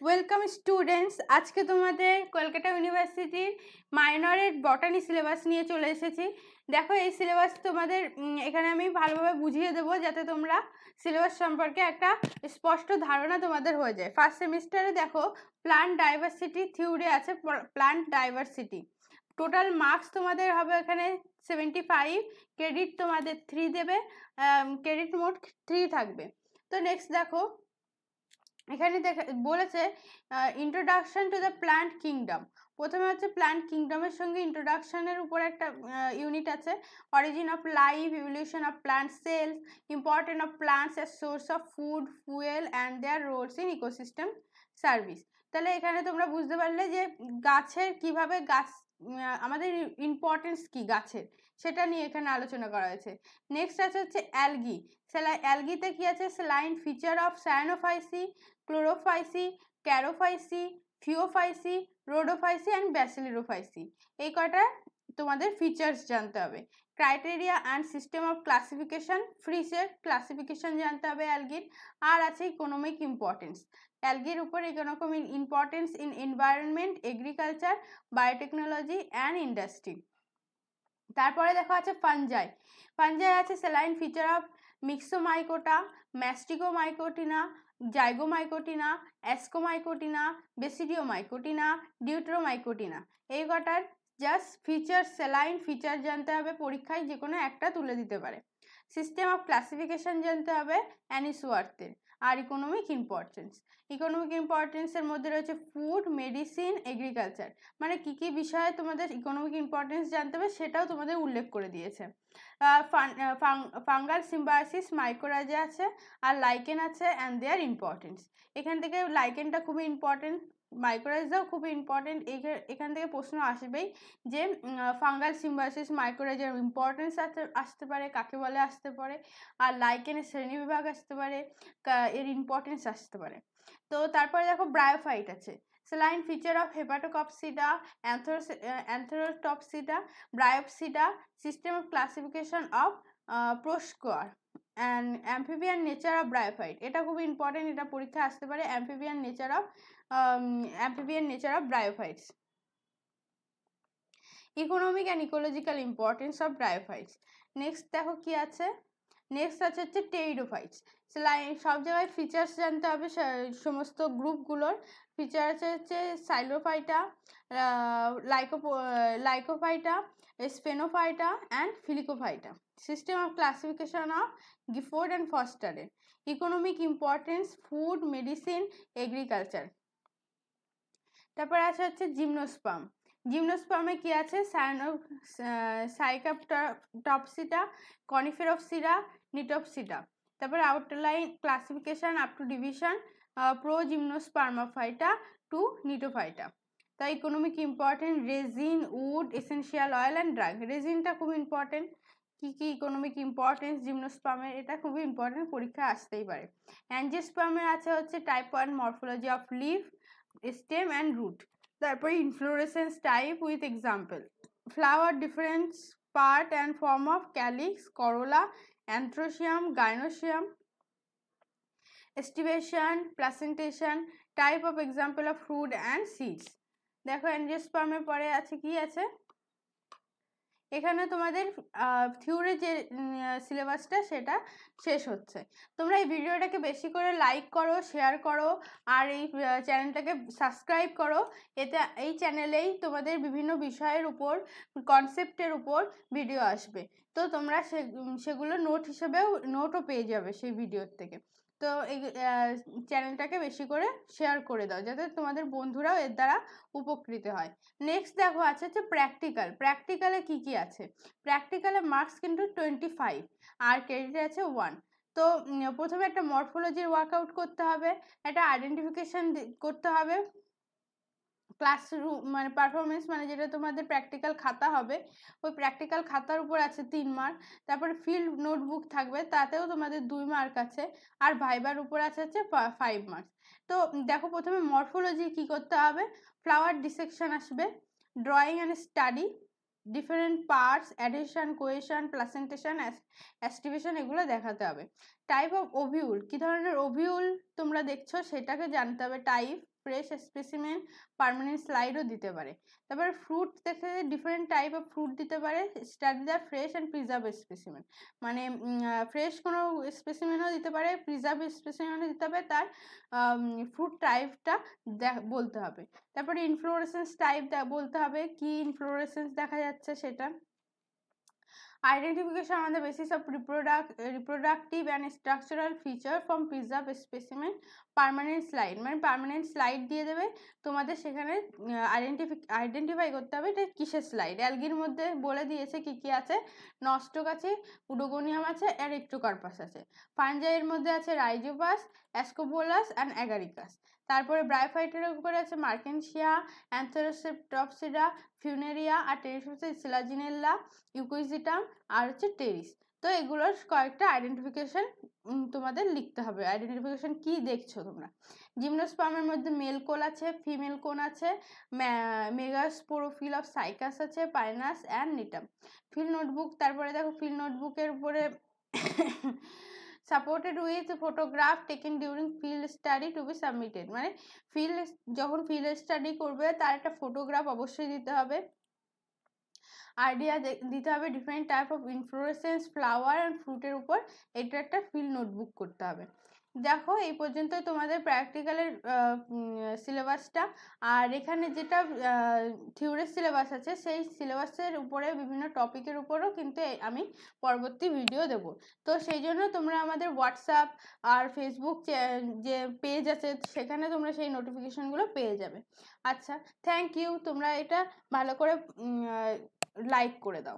Welcome students. আজকে তোমাদের কলকাতা ইউনিভার্সিটির মাইনরের বটানি সিলেবাস নিয়ে চলে এসেছি। দেখো, এই সিলেবাস তোমাদের এখানে আমি ভালোভাবে বুঝিয়ে দেবো যাতে তোমরা সিলেবাস সম্পর্কে একটা স্পষ্ট ধারণা তোমাদের হয়ে যায়। ফার্স্ট সেমিস্টারে দেখো প্লান্ট ডাইভার্সিটি থিওরি আছে, প্লান্ট ডাইভার্সিটি। টোটাল মার্কস তোমাদের হবে এখানে 75, ক্রেডিট তোমাদের 3 দেবে, ক্রেডিট মোট 3 থাকবে। তো নেক্সট দেখো, এখানে বলেছে introduction to the plant kingdom. প্রথমে হচ্ছে প্ল্যান্ট কিংডমের সঙ্গে ইন্ট্রোডাকশনের উপর একটা ইউনিট আছে, origin of life, evolution of plant cells, important of plants এর source of food, fuel and their roles in ecosystem service. তাহলে এখানে তোমরা বুঝতে পারলে যে গাছের কিভাবে গাছ আমাদের ইম্পর্টেন্স কি গাছের, সেটা নিয়ে এখানে আলোচনা করা হয়েছে। নেক্সট আছে হচ্ছে অ্যালগি। অ্যালগিতে কি আছে? Salient feature of cyanophyceae, chlorophyceae, charophyceae, phaeophyceae, rhodophyceae and bacillariophyceae. এই কয়টা তোমাদের ফিচার্স জানতে হবে। Criteria and system of classification, ফ্রিসের ক্লাসিফিকেশন জানতে হবে অ্যালগির। আর আছে ইকোনমিক ইম্পর্টেন্স। অ্যালগির উপর economic importance in environment, agriculture, biotechnology and industry. তারপরে দেখো আছে ফানজাই। ফানজাই আছে salient feature of myxomycota, mastigomycotina, zygomycotina, ascomycotina, basidiomycotina, deuteromycotina. এই কটার জাস্ট ফিচার, স্যালাইন ফিচার জানতে হবে, পরীক্ষায় যে কোনো একটা তুলে দিতে পারে। সিস্টেম অফ ক্লাসিফিকেশন জানতে হবে অ্যানিসওয়ার্থের। আর ইকোনমিক ইম্পর্টেন্স, ইকোনমিক ইম্পর্টেন্সের মধ্যে রয়েছে ফুড, মেডিসিন, এগ্রিকালচার। মানে কি কি বিষয়ে তোমাদের ইকোনমিক ইম্পর্টেন্স জানতে হবে সেটাও তোমাদের উল্লেখ করে দিয়েছে। ফাঙ্গাল সিম্বায়োসিস, মাইক্রোরাইজা আছে, আর লাইকেন আছে অ্যান্ড দেয়ার ইম্পর্টেন্স। এখান থেকে লাইকেনটা খুবই ইম্পর্টেন্ট, মাইক্রোরাইজাও খুবই ইম্পর্টেন্ট। এখান থেকে প্রশ্ন আসবেই যে ফাঙ্গাল সিম্বায়োসিস, মাইক্রোরাইজার ইম্পর্টেন্স আসতে পারে, কাকে বলে আসতে পারে, আর লাইকেনের শ্রেণীবিভাগ আসতে পারে, এর ইম্পর্টেন্স আসতে পারে। তো তারপরে দেখো ব্রায়োফাইট আছে, salient feature of hepaticopsida, anthocerotopsida, bryopsida, system of classification of Proskauer and amphibian nature of bryophyte. এটা খুবই ইম্পর্টেন্ট, এটা পরীক্ষায় আসতে পারে। Amphibian nature of bryophytes. Economic and ecological importance of bryophytes. Next দেখো কি আছে, নেক্সট আছে হচ্ছে টেরিডোফাইটস। সব জায়গায় ফিচার্স জানতে হবে সমস্ত গ্রুপগুলোর। ফিচার আছে হচ্ছে psilophyta, lycophyta, sphenophyta and filicophyta. System of classification of Gifford and ফস্টারের। Economic importance food, medicine, agriculture. তারপর আছে হচ্ছে জিমনোস্পার্ম। জিমনোস্পার্মে কি আছে? সাইকাপটপসিটা, কনিফেরপসিডা, নিটপসিডা। তারপর outline classification up to division, progymnospermatophyta to gnetophyta. তাই economic important resin, wood, essential oil and drug. রেজিনটা খুব ইম্পর্টেন্ট। কি কি ইকোনমিক ইম্পর্টেন্স জিমনোস্পার্মের, এটা খুবই ইম্পর্টেন্ট, পরীক্ষায় আসতেই পারে। অ্যাঞ্জিওস্পার্মের আছে হচ্ছে type 1 morphology of leaf, stem and root. তারপরে inflorescence type with example, flower difference part and form of calyx, corolla, androecium, gynoecium, aestivation, placentation, type of example of fruit and seeds. দেখো অ্যাঞ্জিওস্পার্মের পরে আছে কি আছে, এখানে তোমাদের থিওরি যে সিলেবাসটা সেটা শেষ হচ্ছে। তোমরা এই ভিডিওটাকে বেশি করে লাইক করো, শেয়ার করো, আর এই চ্যানেলটাকে সাবস্ক্রাইব করো। এতে এই চ্যানেলেই তোমাদের বিভিন্ন বিষয়ের উপর, কনসেপ্টের উপর ভিডিও আসবে। তো তোমরা সেগুলো নোট হিসেবেও নোটও পেয়ে যাবে সেই ভিডিওর থেকে। তো এই চ্যানেলটাকে বেশি করে শেয়ার করে দাও যাতে তোমাদের বন্ধুরাও এর দ্বারা উপকৃত হয়। নেক্সট দেখো আছে হচ্ছে প্র্যাকটিক্যাল। প্র্যাকটিক্যালে কি কি আছে? প্র্যাকটিক্যালে মার্কস কিন্তু 25 আর ক্রেডিট আছে 1। তো প্রথমে একটা মরফোলজির ওয়ার্কআউট করতে হবে, একটা আইডেন্টিফিকেশন করতে হবে, ক্লাসরুম মানে পারফরমেন্স মানে যেটা তোমাদের প্র্যাকটিক্যাল খাতা হবে, ওই প্র্যাকটিক্যাল খাতার উপর আছে 3 মার্ক। তারপরে ফিল্ড নোটবুক থাকবে, তাতেও তোমাদের 2 মার্ক আছে। আর ভাইবার উপর আছে হচ্ছে 5 মার্কস। তো দেখো প্রথমে মরফোলজি কি করতে হবে, ফ্লাওয়ার ডিসেকশন আসবে, drawing and study, different parts, adhesion, cohesion, placentation, aestivation, এগুলো দেখাতে হবে। টাইপ অফ ওভিউল, কী ধরনের ওভিউল তোমরা দেখছো সেটাকে জানতে হবে টাইপ। ফ্রেশ স্পেসিমেন, পার্মানেন্ট স্লাইডও দিতে পারে। তারপরে ফ্রুট দেখতে ডিফারেন্ট টাইপ অফ ফ্রুট দিতে পারে। Study the fresh and preserve specimen, মানে ফ্রেশ কোনো স্পেসিমেনও দিতে পারে, প্রিজার্ভ স্পেসিমেনও দিতে হবে, তার ফ্রুট টাইপটা বলতে হবে। তারপরে ইনফ্লোরেসেন্স টাইপ বলতে হবে, কি ইনফ্লোরেসেন্স দেখা যাচ্ছে সেটা। Identification on the basis of reproductive and structural feature from preserved specimen, permanent slide, মানে পার্মানেন্ট স্লাইড দিয়ে দেবে তোমাদের, সেখানে আইডেন্টিফাই করতে হবে এটা কিসের স্লাইড। অ্যালগির মধ্যে বলে দিয়েছে কি কি আছে, নস্টক আছে, উডোগোনিয়াম আছে, আর ইলেক্ট্রোকার্পাস আছে। ফাঞ্জাইয়ের মধ্যে আছে রাইজোপাস, অ্যাসকোবোলাস অ্যান্ড অ্যাগারিকাস। তারপরে ব্রায়োফাইটের উপরে আছে মার্কেনশিয়া, অ্যান্থোসেপ্টপসিডা, ফিউনেরিয়া, আর টেরিস হচ্ছে সিলাজিনেল্লা, ইউকুইজিটাম, আর হচ্ছে টেরিস। তো এগুলোর কয়েকটা আইডেন্টিফিকেশন তোমাদের লিখতে হবে। আইডেন্টিফিকেশন কি দেখছো তোমরা? জিমনোস্পার্মের মধ্যে মেল কোল আছে, ফিমেল কোন আছে, মেগাস্পোরোফিল অফ সাইকাস আছে, Pinus and Gnetum. Field notebook, তারপরে দেখো ফিল্ড নোটবুকের উপরে supported with photograph taken during field study to be submitted, মানে যখন ফিল্ড স্টাডি করবে তার একটা ফটোগ্রাফ অবশ্যই দিতে হবে। আইডিয়া দিতে হবে different type of inflorescence, flower and ফ্রুটের উপর, এটা একটা ফিল্ড নোটবুক করতে হবে। দেখো এই পর্যন্ত তোমাদের প্র্যাকটিক্যালের সিলেবাসটা। আর এখানে যেটা থিওরির সিলেবাস আছে সেই সিলেবাসের উপরে বিভিন্ন টপিকের উপরও কিন্তু আমি পরবর্তী ভিডিও দেব। তো সেই জন্য তোমরা আমাদের হোয়াটসঅ্যাপ আর ফেসবুক যে পেজ আছে সেখানে তোমরা সেই নোটিফিকেশনগুলো পেয়ে যাবে। আচ্ছা, থ্যাংক ইউ। তোমরা এটা ভালো করে লাইক করে দাও।